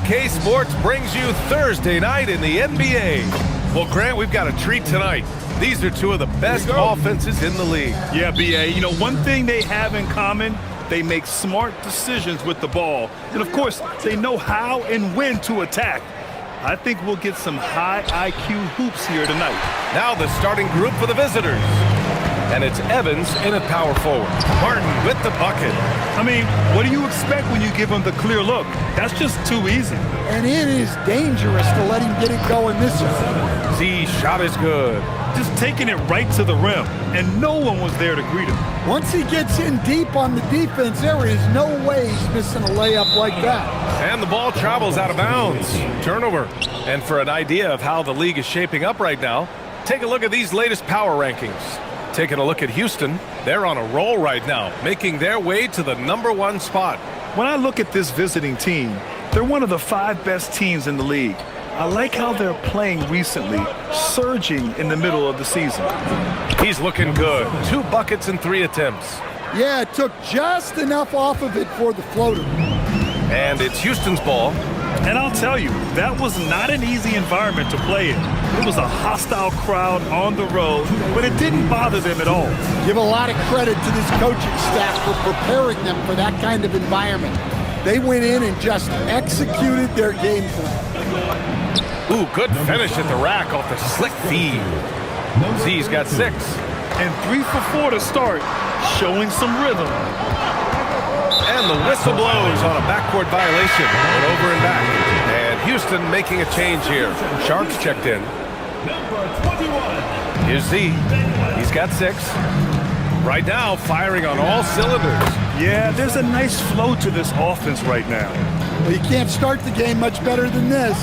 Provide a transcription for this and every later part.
2K Sports brings you Thursday night in the NBA. Well, Grant, we've got a treat tonight. These are two of the best offenses in the league. Yeah, B.A., you know, one thing they have in common, they make smart decisions with the ball. And, of course, they know how and when to attack. I think we'll get some high IQ hoops here tonight. Now the starting group for the visitors. And it's Evans in at power forward. Martin with the bucket. I mean, what do you expect when you give him the clear look? That's just too easy. And it is dangerous to let him get it going this way. Z shot is good. Just taking it right to the rim, and no one was there to greet him. Once he gets in deep on the defense, there is no way he's missing a layup like that. And the ball travels out of bounds. Turnover. And for an idea of how the league is shaping up right now, take a look at these latest power rankings. Taking a look at Houston, they're on a roll right now, making their way to the #1 spot. When I look at this visiting team, they're one of the 5 best teams in the league. I like how they're playing recently, surging in the middle of the season. He's looking good. 2 buckets in 3 attempts. Yeah, it took just enough off of it for the floater. And it's Houston's ball. And I'll tell you, that was not an easy environment to play in. It was a hostile crowd on the road, but it didn't bother them at all. Give a lot of credit to this coaching staff for preparing them for that kind of environment. They went in and just executed their game plan. Ooh, good finish at the rack off the slick feed. Z's got 6. And 3 for 4 to start, showing some rhythm. And the whistle blows on a backcourt violation. Went over and back. And Houston making a change here. Sharks checked in. Here's Z. He's got 6. Right now, firing on all cylinders. Yeah, there's a nice flow to this offense right now. Well, you can't start the game much better than this.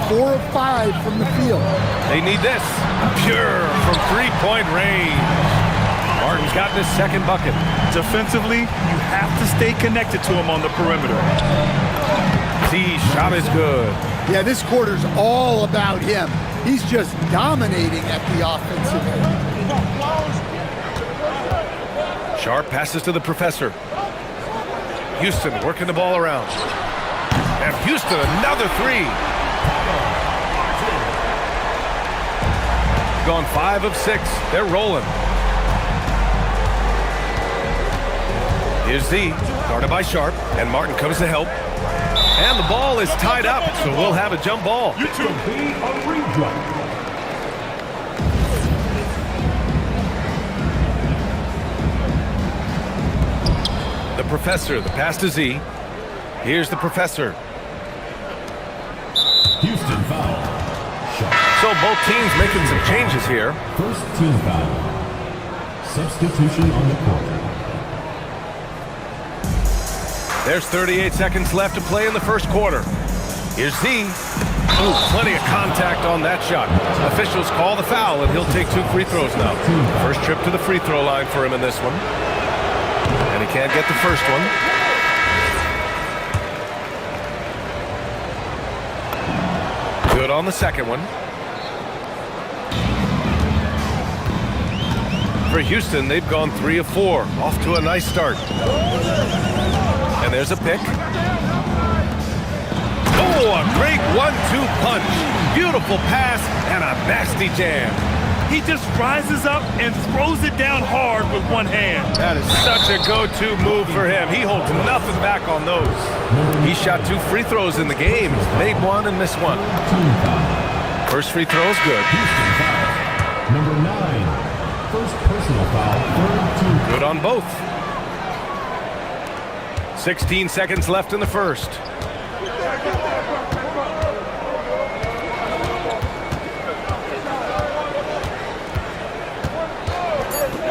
4 of 5 from the field. They need this. Pure from three-point range. Martin's gotten his 2nd bucket. Defensively, you have to stay connected to him on the perimeter. Z shot is good. Yeah, this quarter's all about him. He's just dominating at the offensive end. Sharp passes to the professor. Houston working the ball around. And Houston, another 3. Gone 5 of 6. They're rolling. Here's Z, guarded by Sharp, and Martin comes to help. And the ball is tied up, so we'll have a jump ball. The professor, the pass to Z. Here's the professor. Houston foul. So both teams making some changes here. First team foul. Substitution on the court. There's 38 seconds left to play in the first quarter. Here's Z. Ooh, plenty of contact on that shot. Officials call the foul, and he'll take 2 free throws now. First trip to the free throw line for him in this one. And he can't get the first one. Good on the second one. For Houston, they've gone 3 of 4. Off to a nice start. And there's a pick. Oh, a great 1-2 punch. Beautiful pass and a nasty jam. He just rises up and throws it down hard with one hand. That is such a go-to move for him. He holds nothing back on those. He shot 2 free throws in the game. Made 1 and missed 1. First free throw is good. Number 9. First personal foul. Third team. Good on both. 16 seconds left in the first.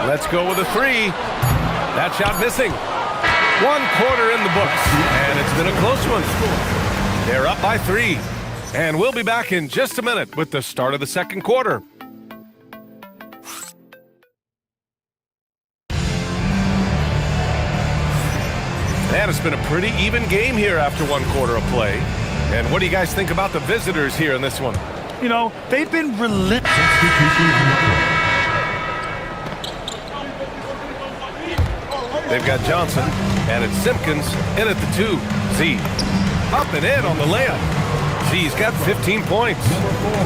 Let's go with a 3. That shot missing. 1 quarter in the books, and it's been a close one. They're up by 3. And we'll be back in just a minute with the start of the second quarter. And it's been a pretty even game here after 1 quarter of play. And what do you guys think about the visitors here in this one? You know, they've been relentless. They've got Johnson, and it's Simpkins in at the 2. Z. Up and in on the layup. He's got 15 points.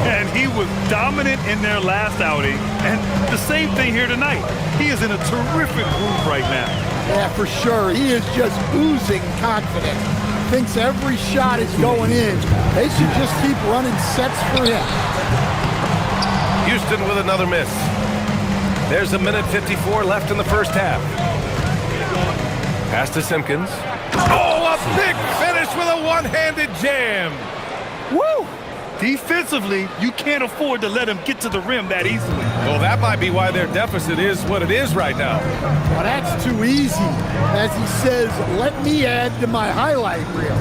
And he was dominant in their last outing. And the same thing here tonight. He is in a terrific groove right now. Yeah, for sure. He is just oozing confidence. Thinks every shot is going in. They should just keep running sets for him. Houston with another miss. There's a minute 54 left in the first half. Pass to Simpkins. Oh, a big finish with a one-handed jam. Woo! Defensively, you can't afford to let him get to the rim that easily. Well, that might be why their deficit is what it is right now. Well, that's too easy. As he says, let me add to my highlight reel.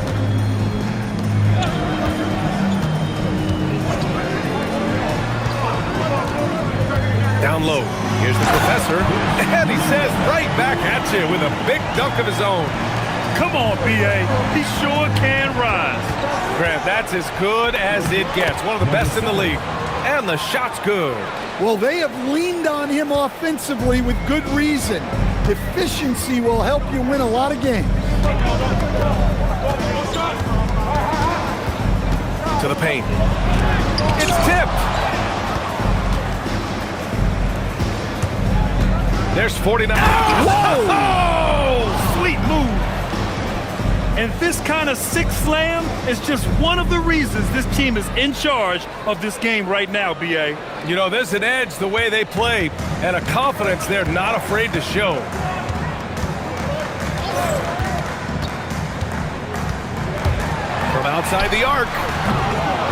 Down low. Here's the professor. And he says right back at you with a big dunk of his own. Come on, B.A. He sure can rise. Grant, that's as good as it gets. One of the best in the league. And the shot's good. Well, they have leaned on him offensively with good reason. Efficiency will help you win a lot of games. To the paint. It's tipped. There's 49. Whoa! Oh, sweet move. And this kind of six slam is just one of the reasons this team is in charge of this game right now, B.A. You know, there's an edge the way they play and a confidence they're not afraid to show. From outside the arc.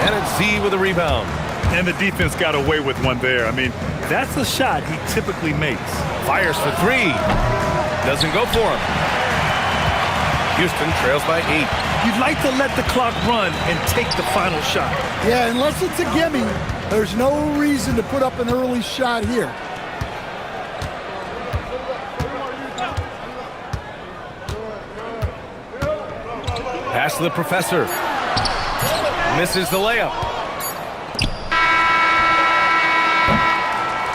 And it's Z with a rebound. And the defense got away with one there. I mean, that's a shot he typically makes. Fires for three. Doesn't go for him. Houston trails by 8. You'd like to let the clock run and take the final shot. Yeah, unless it's a gimme, there's no reason to put up an early shot here. Pass to the professor. Misses the layup.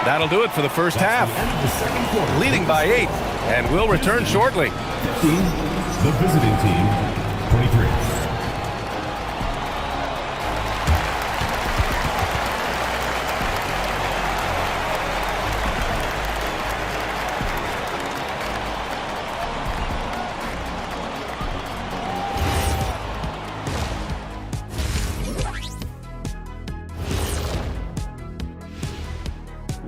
That'll do it for the first half. Leading by 8, and we'll return shortly. The visiting team, 23.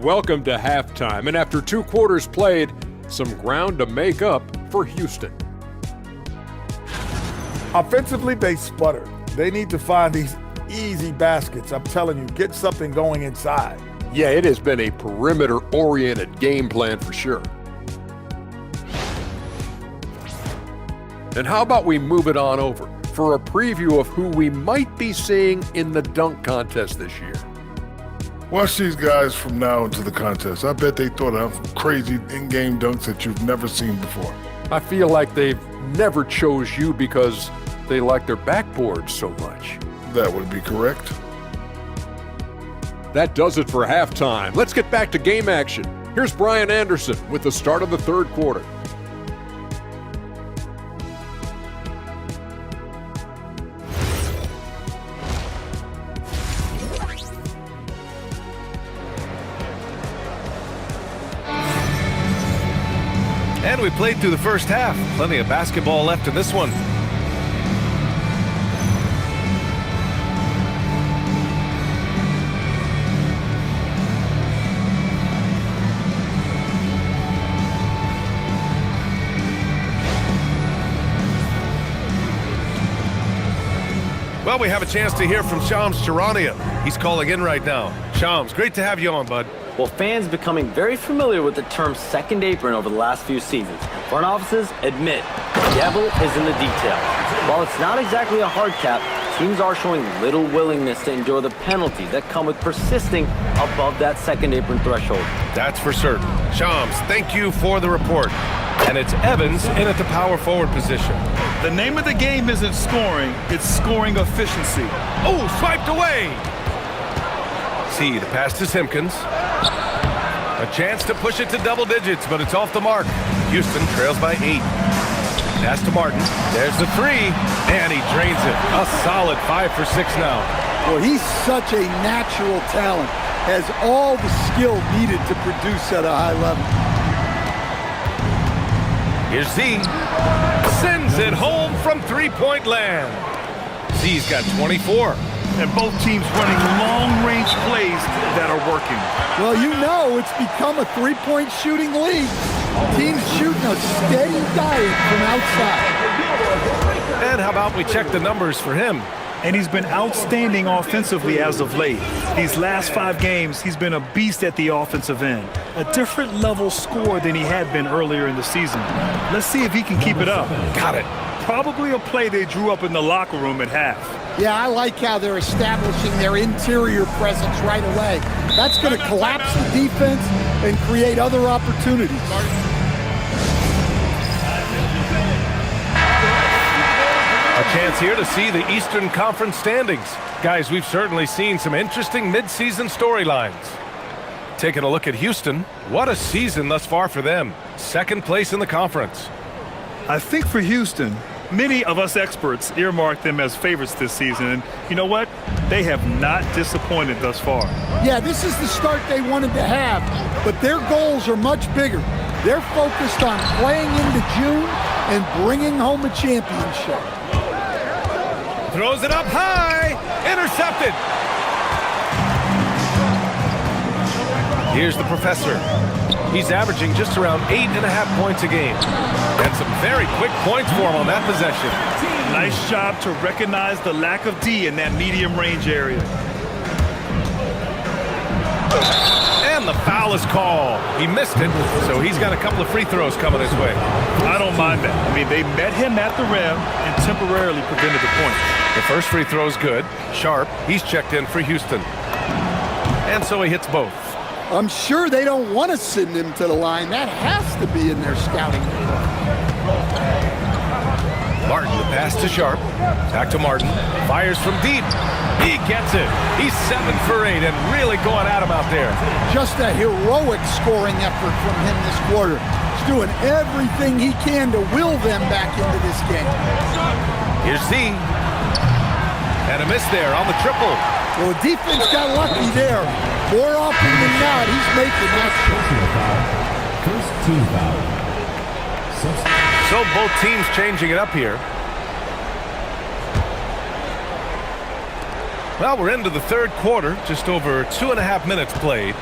Welcome to halftime, and after 2 quarters played, some ground to make up for Houston. Offensively, they sputtered. They need to find these easy baskets. I'm telling you, get something going inside. Yeah, it has been a perimeter-oriented game plan for sure. And how about we move it on over for a preview of who we might be seeing in the dunk contest this year. Watch these guys from now into the contest. I bet they thought of crazy in-game dunks that you've never seen before. I feel like they've never chose you because they like their backboards so much. That would be correct. That does it for halftime. Let's get back to game action. Here's Brian Anderson with the start of the third quarter. And we played through the first half. Plenty of basketball left in this one. Well, we have a chance to hear from Shams Charania. He's calling in right now. Shams, great to have you on, bud. Well, fans becoming very familiar with the term second apron over the last few seasons. Front offices admit the devil is in the details. While it's not exactly a hard cap, teams are showing little willingness to endure the penalties that come with persisting above that second apron threshold. That's for certain. Shams, thank you for the report. And it's Evans in at the power forward position. The name of the game isn't scoring, it's scoring efficiency. Oh, swiped away. See the pass to Simpkins. A chance to push it to double digits, but it's off the mark. Houston trails by 8. Pass to Martin. There's the three, and he drains it. A solid 5 for 6 now. Well, he's such a natural talent. Has all the skill needed to produce at a high level. Here's Z. Sends it home from three-point land. Z's got 24. And both teams running long-range plays that are working. Well, you know it's become a three-point shooting league. Teams shooting a steady diet from outside. And how about we check the numbers for him? And he's been outstanding offensively as of late. These last 5 games, he's been a beast at the offensive end. A different level score than he had been earlier in the season. Let's see if he can keep it up. Got it. Probably a play they drew up in the locker room at half. Yeah, I like how they're establishing their interior presence right away. That's going to collapse the defense and create other opportunities. A chance here to see the Eastern Conference standings. Guys, we've certainly seen some interesting midseason storylines. Taking a look at Houston, what a season thus far for them. 2nd place in the conference. I think for Houston, many of us experts earmarked them as favorites this season. And you know what? They have not disappointed thus far. Yeah, this is the start they wanted to have, but their goals are much bigger. They're focused on playing into June and bringing home a championship. Throws it up high. Intercepted. Here's the professor. He's averaging just around 8.5 points a game. And some very quick points for him on that possession. Nice job to recognize the lack of D in that medium range area. And the foul is called. He missed it, so he's got a couple of free throws coming his way. I don't mind that. I mean, they met him at the rim and temporarily prevented the point. The first free throw is good. Sharp, he's checked in for Houston. And so he hits both. I'm sure they don't want to send him to the line. That has to be in their scouting report. Martin, the pass to Sharp. Back to Martin. Fires from deep. He gets it. He's 7 for 8 and really going at him out there. Just a heroic scoring effort from him this quarter. He's doing everything he can to will them back into this game. Here's Z. And a miss there on the triple. Well, the defense got lucky there. More often than not, he's making that shot. First team foul. So both teams changing it up here. Well, we're into the 3rd quarter, just over 2.5 minutes played.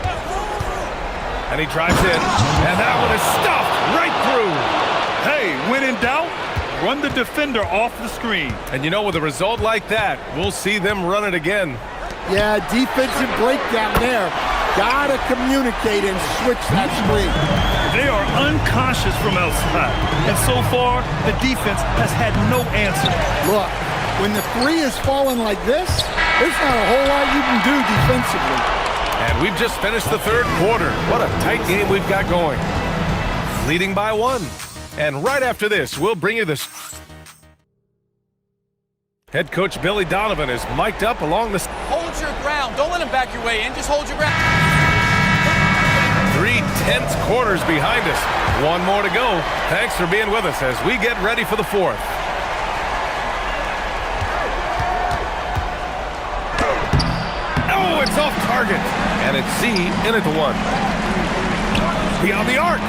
And he drives in, and that one is stuffed right through. Hey, when in doubt, run the defender off the screen. And you know, with a result like that, we'll see them run it again. Yeah, defensive breakdown there. Gotta communicate and switch that screen. They are unconscious from outside. And so far, the defense has had no answer. Look, when the 3 is falling like this, there's not a whole lot you can do defensively. And we've just finished the 3rd quarter. What a tight game we've got going. Leading by 1. And right after this, we'll bring you this. Head coach Billy Donovan is mic'd up along the. Hold your ground. Don't let him back your way in. Just hold your ground. 3 tense quarters behind us. 1 more to go. Thanks for being with us as we get ready for the 4th. Oh, it's off target. And it's Z in at the 1. Beyond the arc.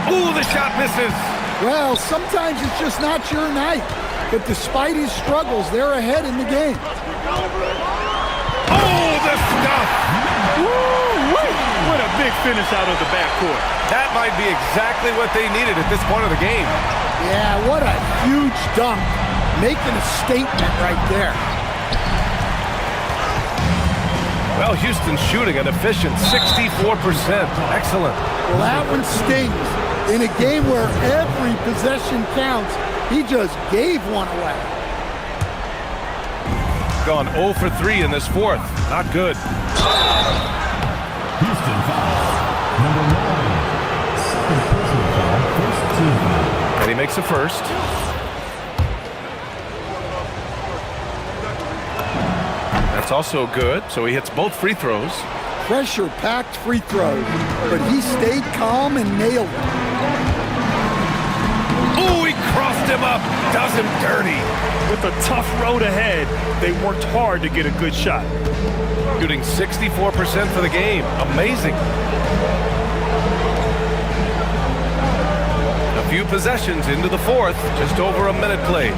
Oh, the shot misses. Well, sometimes it's just not your night. But despite his struggles, they're ahead in the game. Oh, the stuff! Woo-wee! What a big finish out of the backcourt. That might be exactly what they needed at this point of the game. Yeah, what a huge dunk. Making a statement right there. Well, Houston's shooting an efficient 64%. Excellent. Well, that one stings. In a game where every possession counts, he just gave one away. Gone 0 for 3 in this 4th. Not good. Houston foul. Number 9. Second personal foul. First team foul. And he makes a first. That's also good. So he hits both free throws. Pressure-packed free throws, but he stayed calm and nailed it. Oh, he crossed him up, does him dirty. With a tough road ahead, they worked hard to get a good shot. Shooting 64% for the game. Amazing. A few possessions into the fourth, just over a minute played.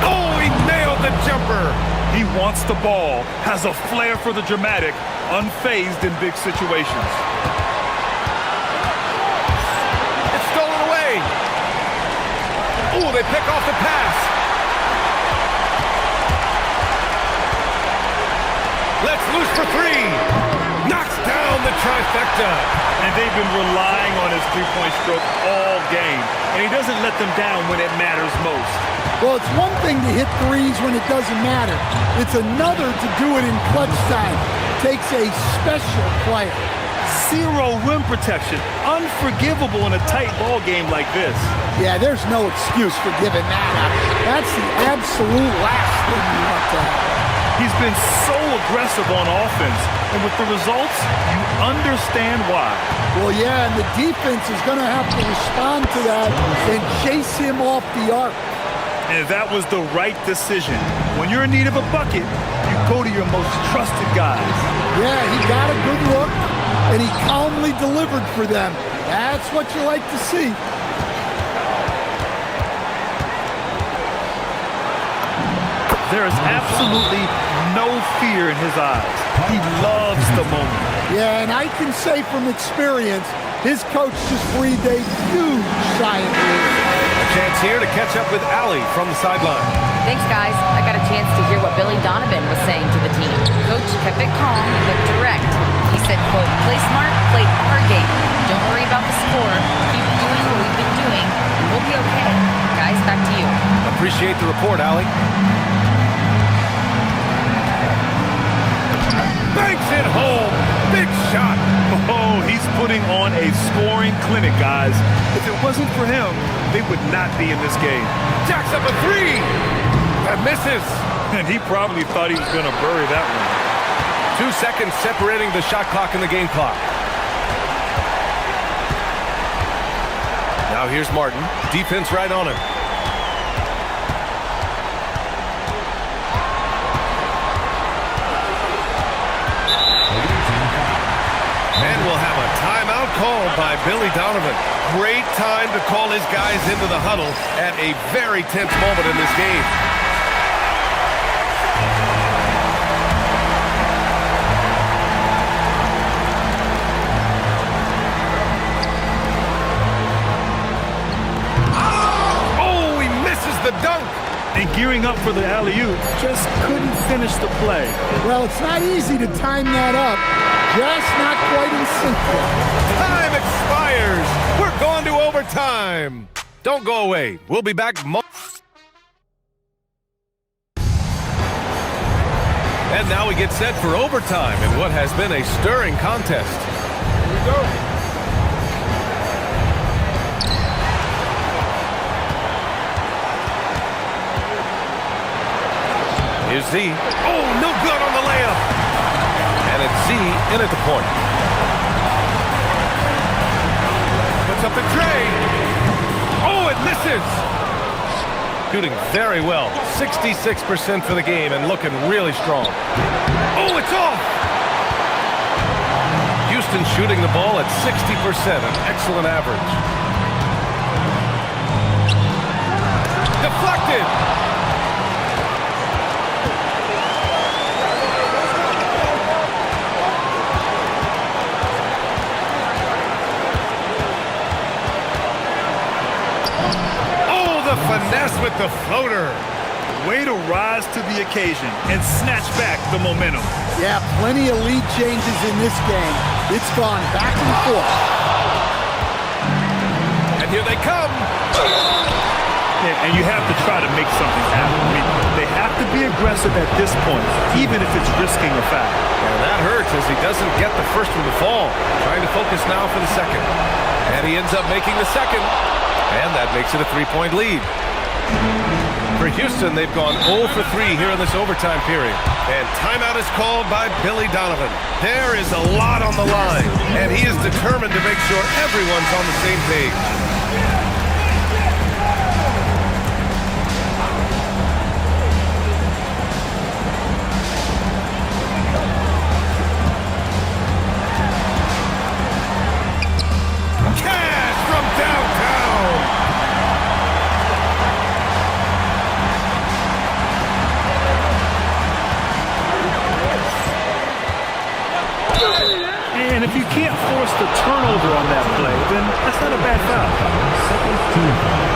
Oh, he nailed the jumper. He wants the ball, has a flair for the dramatic, unfazed in big situations. It's stolen away. Oh, they pick off the pass. Let's loose for three. Knocks down the trifecta. And they've been relying on his three-point stroke all game. And he doesn't let them down when it matters most. Well, it's one thing to hit threes when it doesn't matter. It's another to do it in clutch time. Takes a special player. Zero rim protection. Unforgivable in a tight ball game like this. Yeah, there's no excuse for giving that up. That's the absolute last thing you want to have. He's been so aggressive on offense, and with the results, you understand why. Well, yeah, and the defense is going to have to respond to that and chase him off the arc. And that was the right decision. When you're in need of a bucket, you go to your most trusted guys. Yeah, he got a good look, and he calmly delivered for them. That's what you like to see. There is absolutely no fear in his eyes. He loves the moment. Yeah, and I can say from experience, his coach just breathed a huge sigh of relief. A chance here to catch up with Allie from the sideline. Thanks, guys. I got a chance to hear what Billy Donovan was saying to the team. Coach kept it calm but direct. He said, quote, play smart, play our game. Don't worry about the score. Keep doing what we've been doing, and we'll be okay. Guys, back to you. Appreciate the report, Allie. Banks it home. Big shot. Oh, he's putting on a scoring clinic, guys. If it wasn't for him, they would not be in this game. Jacks up a three. That misses. And he probably thought he was going to bury that one. 2 seconds separating the shot clock and the game clock. Now here's Martin. Defense right on him. And we'll have a timeout called by Billy Donovan. Great time to call his guys into the huddle at a very tense moment in this game. Oh, he misses the dunk. And gearing up for the alley-oop, just couldn't finish the play. Well, it's not easy to time that up. Just not quite in sync yet. Time expires. We're going to overtime. Don't go away. We'll be back. And now we get set for overtime in what has been a stirring contest. Here we go. Here's Z. Oh, no good on the layup. And it's Z in at the point. Puts up the tray. Oh, it misses. Shooting very well. 66% for the game and looking really strong. Oh, it's off. Houston shooting the ball at 60%, an excellent average. Deflected. Finesse with the floater. Way to rise to the occasion and snatch back the momentum. Yeah, plenty of lead changes in this game. It's gone back and forth. And here they come. Yeah, and you have to try to make something happen. I mean, they have to be aggressive at this point, even if it's risking a foul. And that hurts as he doesn't get the first one to fall. Trying to focus now for the second. And he ends up making the second. And that makes it a 3-point lead. For Houston, they've gone 0 for 3 here in this overtime period. And timeout is called by Billy Donovan. There is a lot on the line, and he is determined to make sure everyone's on the same page. if you can't force the turnover on that play, then that's not a bad foul. Second team foul.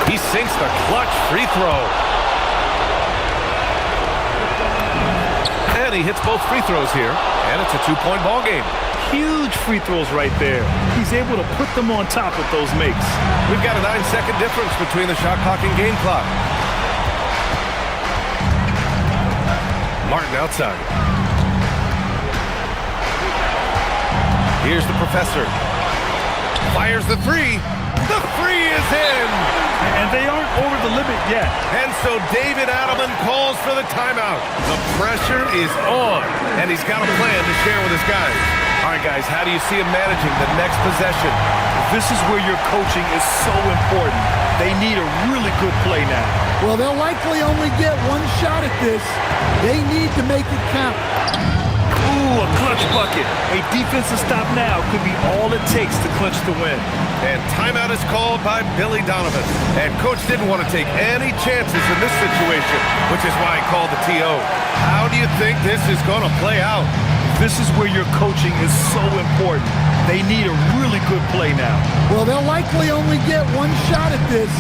He sinks the clutch free throw. And he hits both free throws here, and it's a 2-point ball game. Huge free throws right there. He's able to put them on top with those makes. We've got a 9-second difference between the shot clock and game clock. Martin outside. Here's the professor. Fires the three. The three is in. And they aren't over the limit yet. And so David Adelman calls for the timeout. The pressure is on, and he's got a plan to share with his guys. All right, guys, how do you see him managing the next possession? This is where your coaching is so important. They need a really good play now. Well, they'll likely only get one shot at this. They need to make it count. Ooh, a clutch bucket. A defensive stop now could be all it takes to clinch the win. And timeout is called by Billy Donovan. And Coach didn't want to take any chances in this situation, which is why he called the TO. How do you think this is going to play out? This is where your coaching is so important. They need a really good play now. Well, they'll likely only get one shot at this.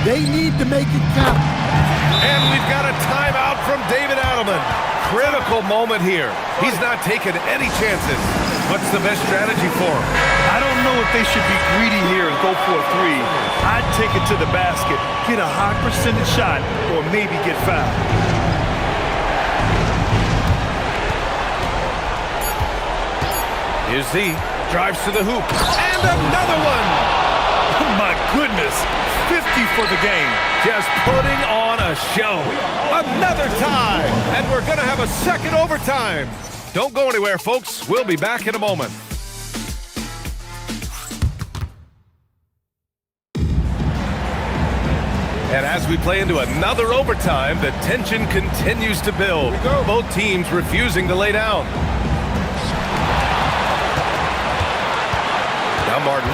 They need to make it count. And we've got a timeout from David Adelman. Critical moment here. He's not taking any chances. What's the best strategy for him? I don't know if they should be greedy here and go for a three. I'd take it to the basket, get a high percentage shot, or maybe get fouled. Here's Z. Drives to the hoop. And another one! Oh my goodness. 50 for the game. Just putting on a show. Another tie. And we're going to have a second overtime. Don't go anywhere, folks. We'll be back in a moment. And as we play into another overtime, the tension continues to build. Both teams refusing to lay down. Now Martin.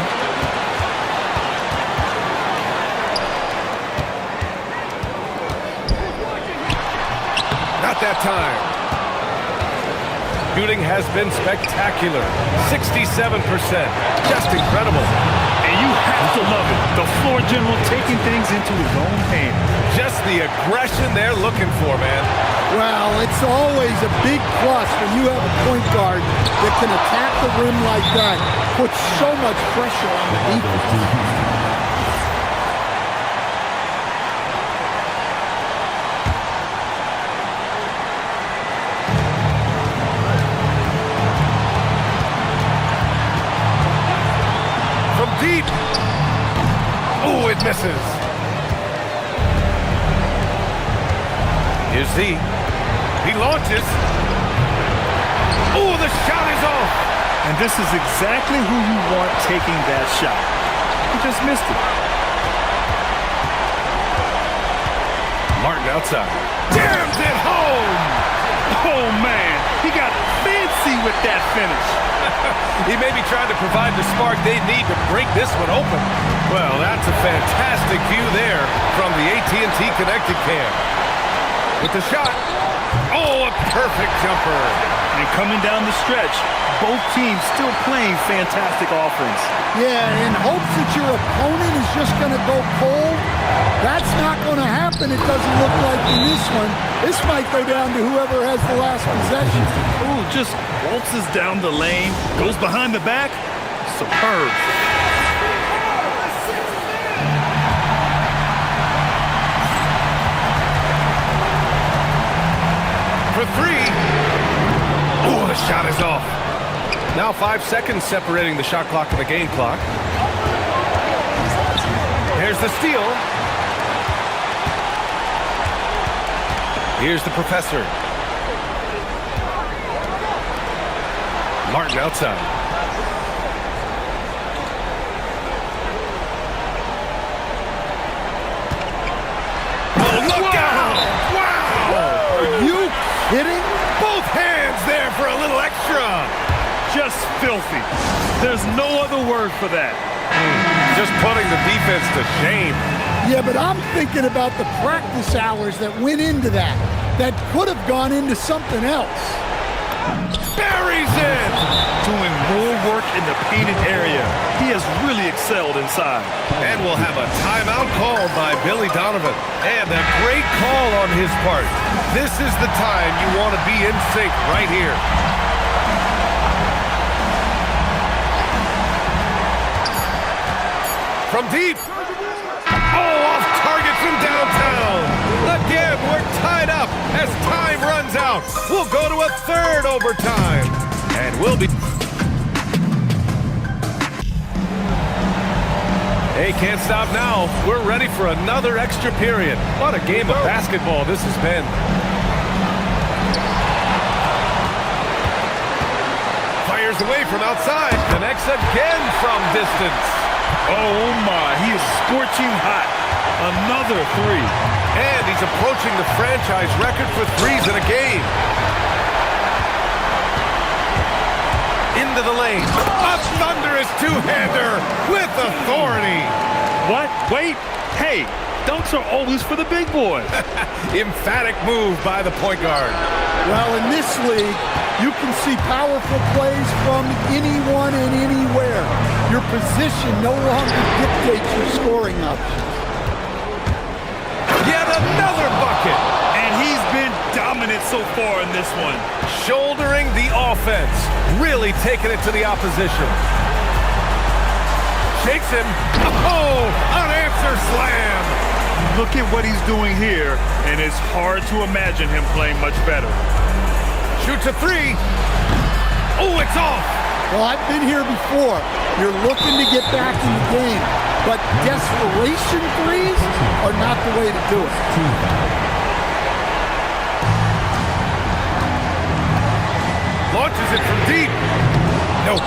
Not that time. Shooting has been spectacular. 67%. Just incredible. And you have to love it. The floor general taking things into his own hands. Just the aggression they're looking for, man. Well, it's always a big plus when you have a point guard that can attack the rim like that. Puts so much pressure on the defense. Deep. Oh, it misses. Here's Z. He launches. Oh, the shot is off. And this is exactly who you want taking that shot. He just missed it. Martin outside. Jams it home. Oh, man. He got fancy with that finish. He may be trying to provide the spark they need to break this one open. Well, that's a fantastic view there from the AT&T Connected Cam. With the shot. Oh, a perfect jumper. And coming down the stretch, both teams still playing fantastic offense. Yeah, in hopes that your opponent is just going to go cold. That's not going to happen, it doesn't look like in this one. This might go down to whoever has the last possession. Ooh, just waltzes down the lane, goes behind the back. Superb. For three. Oh, the shot is off. Now 5 seconds separating the shot clock and the game clock. Here's the steal. Here's the professor. Martin outside. Oh, look out! Wow! Are you kidding? Both hands there for a little extra. Just filthy. There's no other word for that. Just putting the defense to shame. Yeah, but I'm thinking about the practice hours that went into that could have gone into something else. Buries it! Doing more work in the painted area. He has really excelled inside. And we'll have a timeout called by Billy Donovan. And a great call on his part. This is the time you want to be in sync right here. From deep. Oh, off target from downtown. Again, we're tied up as time runs out. We'll go to a third overtime. And we'll be... Hey, can't stop now. We're ready for another extra period. What a game of basketball this has been. Fires away from outside. Connects again from distance. Oh my, he is scorching hot. Another three. And he's approaching the franchise record for threes in a game. Into the lane. A thunderous two-hander with authority. What? Wait. Hey, dunks are always for the big boy. Emphatic move by the point guard. Well, in this league, you can see powerful plays from anyone and anywhere. Your position no longer dictates your scoring options. Yet another bucket. And he's been dominant so far in this one. Shouldering the offense. Really taking it to the opposition. Shakes him. Oh, unanswered slam. Look at what he's doing here, and it's hard to imagine him playing much better. Shoots a three. Oh, it's off. Well, I've been here before. You're looking to get back in the game, but desperation threes are not the way to do it. Launches it from deep. Nope.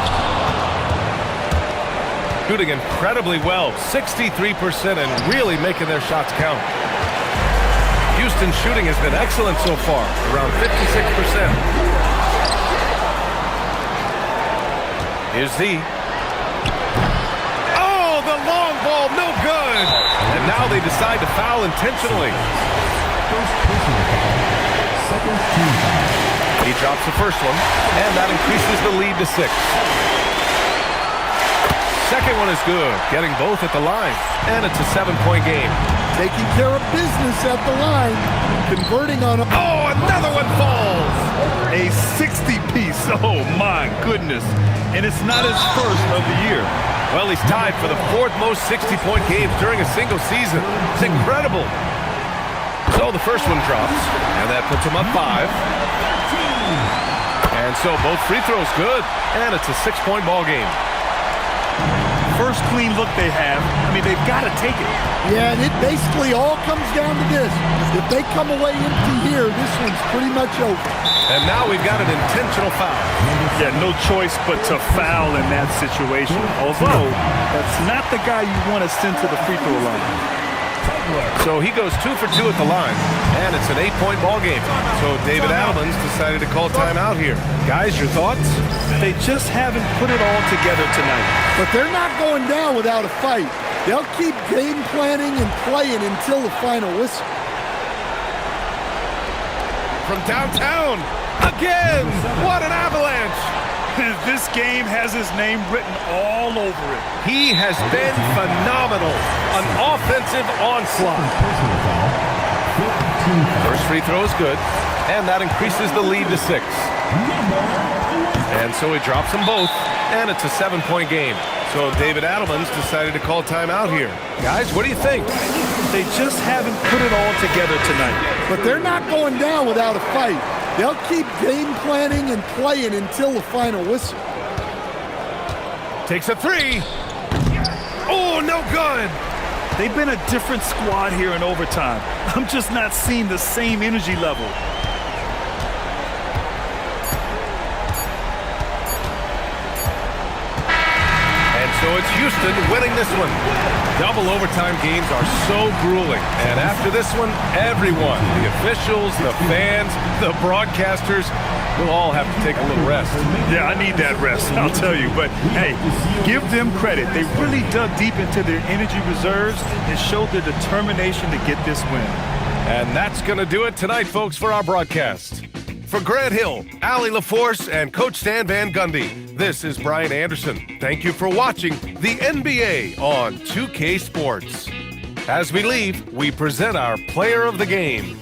Shooting incredibly well, 63%, and really making their shots count. Houston's shooting has been excellent so far, around 56%. Here's Z. Oh, the long ball, no good. And now they decide to foul intentionally. He drops the first one, and that increases the lead to 6. Second one is good, getting both at the line, and it's a 7-point game. Taking care of business at the line, converting on a... Oh, another one falls! A 60-piece, oh my goodness. And it's not his first of the year. Well, he's tied for the 4th most 60-point games during a single season. It's incredible. So the first one drops, and that puts him up 5. And so both free throws good, and it's a 6-point ball game. First clean look they have. I mean, they've got to take it. Yeah, and it basically all comes down to this. If they come away empty here, this one's pretty much over. And now we've got an intentional foul. Yeah, no choice but to foul in that situation. Although, that's not the guy you want to send to the free throw line. So he goes 2 for 2 at the line, and it's an 8-point ball game. So David Adelman's decided to call timeout here. Guys, your thoughts? They just haven't put it all together tonight. But they're not going down without a fight. They'll keep game planning and playing until the final whistle. From downtown, again! What an avalanche! This game has his name written all over it. He has been phenomenal. An offensive onslaught. First free throw is good, and that increases the lead to 6. And so he drops them both, and it's a 7-point game. So David Adelman's decided to call timeout here. Guys, what do you think? They just haven't put it all together tonight. But they're not going down without a fight. They'll keep game planning and playing until the final whistle. Takes a 3. Oh, no good. They've been a different squad here in overtime. I'm just not seeing the same energy level. So it's Houston winning this one. Double overtime games are so grueling. And after this one, everyone, the officials, the fans, the broadcasters, We'll all have to take a little rest. Yeah, I need that rest, I'll tell you. But, hey, give them credit. They really dug deep into their energy reserves and showed their determination to get this win. And that's going to do it tonight, folks, for our broadcast. For Grant Hill, Allie LaForce, and Coach Stan Van Gundy, this is Brian Anderson. Thank you for watching the NBA on 2K Sports. As we leave, we present our player of the game.